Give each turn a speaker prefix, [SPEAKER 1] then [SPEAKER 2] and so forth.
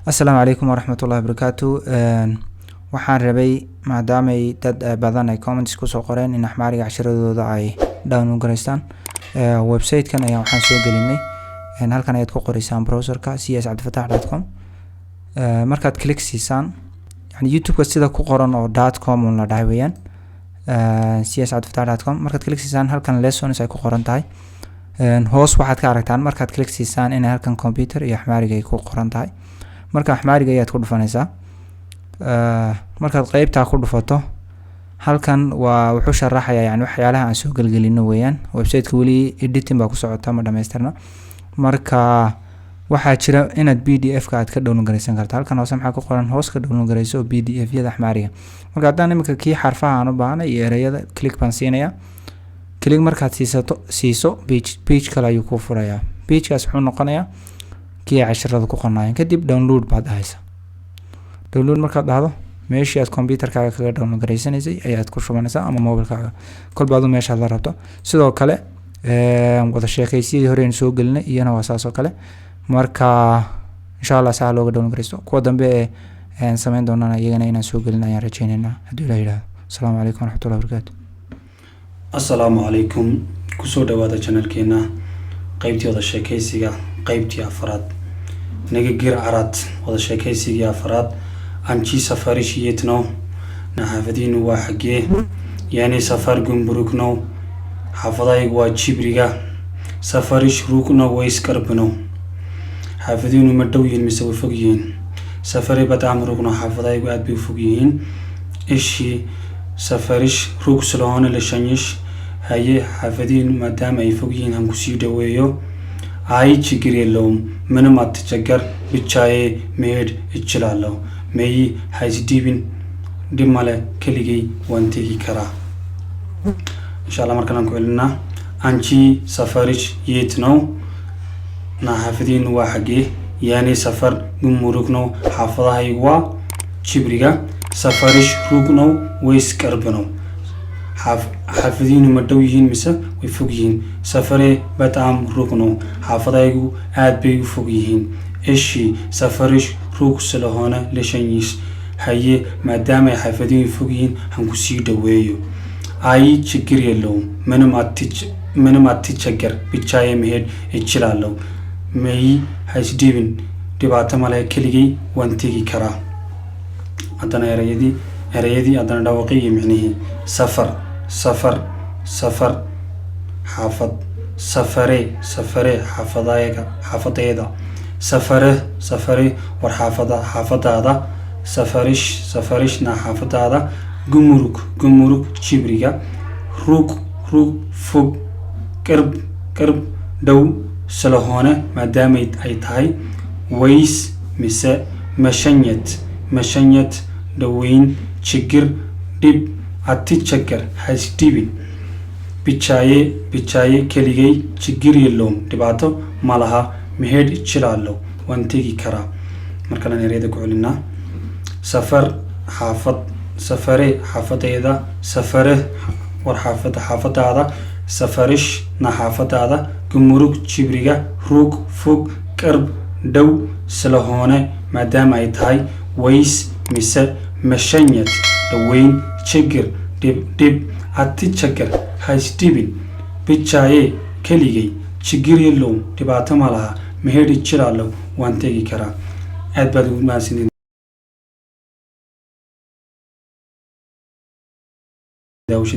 [SPEAKER 1] Asalaamu calaykum waraxmatullaahi wabarakaatu. Waxaan rabay maadaama ay dad badan ay comments kusoo qoreen in axmaariga cashiradooda ay download garaystaan. Website-kan ayaa waxaan soo gelinay halkan ayaad ku qoraysaan browserka csabdifataax.com. Markaad click siisaan yani youtube-ka sida ku qoran oo .com la dhahay weeyaan. csabdifataax.com markaad click siisaan halkan lessons ay ku qoran tahay. Hoos waxaad ka aragtaan markaad click siisaan in halkan computer iyo axmaariga ay ku qoran tahay. marka axmaariga ayaad ku dhufanaysaa. markaad qaybta ku dhufato halkan waa wuxuu sharaxayaa yani waxyaalaha aan soo galgalino weeyaan. Website-ka wali editing baa ku socota ma dhameystirna. marka waxaa jira inaad PDF-ka aad ka download garaysan karto. halkan hoose maxaa ku qoran hoos ka download garayso PDF-yada axmaariga. marka haddaan imika kii xarfaha aan u baahnay iyo ereyada click baan siinayaa. click markaad siiso page kale ayuu ku furayaa. page-kaas wuxuu noqonayaa kii casharada ku qornaayeen. kadib download baad dhahaysaa. download markaad dhahdo meeshii aad computer-kaaga kaga download garaysanaysay ayaad ku shubanaysaa ama mobile-kaaga kolba aad meeshaad la rabto. sidoo kale wada sheekaysidii hore aan soo gelinay iyana waa saas oo kale. marka insha Allah saa looga download garaysto kuwa dambe ee sameyn doonana iyagana inaan soo gelin ayaan rajaynaynaa haddii Ilaahay yiraahdo. Assalaamu calaykum waraxmatullaahi wabarakaatu.
[SPEAKER 2] Assalaamu calaykum kusoo dhawaada channelkeena qaybtii wada sheekaysiga qaybtii afraad naga gir arad wada sheekaysigii afraad anchi safarishiyetno naxafadiinu waa xagee yani safar gumburugno xafadaygu waa jibriga safarish rugno way iskarbno xafadiinu ma dhow yihiin mise way fog yihiin safari badam rugno xafadaygu aad bay u fog yihiin ishi safarish rug sloona la shanyish haye xafadiinu maadaama ay fog yihiin han kusii dhaweeyo አይ ችግር የለውም ምንም አትቸገር ብቻዬ መሄድ እችላለሁ መይ ሀይስዲብን ድማለ ከሊጌ ወንቴጊ ከራ ኢንሻአላህ ማርከናን ቆይልና አንቺ ሰፈርሽ የት ነው ና ሀፍዲን ዋሐጌ ያኔ ሰፈር ጉምሩክ ነው ሐፈዛ አይዋ ቺብሪጋ ሰፈርሽ ሩቅ ነው ወይስ ቅርብ ነው حافظين مدويين مسا ويفوقيين سفري بتعم ركنو حافظايقو عاد بيفوقيين إشي سفرش روك سلهانا لشانيس هاي مادام حافظين يفوقيين هنكسي دويو أي تشكر يلوم منم أتتشكر بيتشاي مهد اتشلالو مي هايسديبن دباتم على كليجي وانتيجي كرا أدنا يريدي أدنا دواقي معنيه سفر حافظ سفري حافظيدا سفري حافظ هذا سفرش نا حافظ هذا جمرك شبريا روك فوق قرب دو سلهانه مادام اي تاي ويس مسا مشنيت دوين شجر دب አትቸገር ሀይስዲብን ብቻዬ ከሊጌ ችግር የለውም ድባቶ ማለሃ መሄድ እችላለሁ ወንቴጊ ከራ markana neerada ku celina safar safare xaafadayda safare war xaafadaada safarish na xaafadaada gumurug jibriga ruug fog qarb dhow salahoone maadaama ay tahay ways mise mashanyad dhaweyn ችግር ድብ አትቸገር ሀይስዲብን ብቻዬ ከሊጌ ችግር የለውም ድባተ ማለሃ መሄድ እችላለሁ ዋንቴጊ ከራ አድባዱ ማስኒ ዳውሽዲ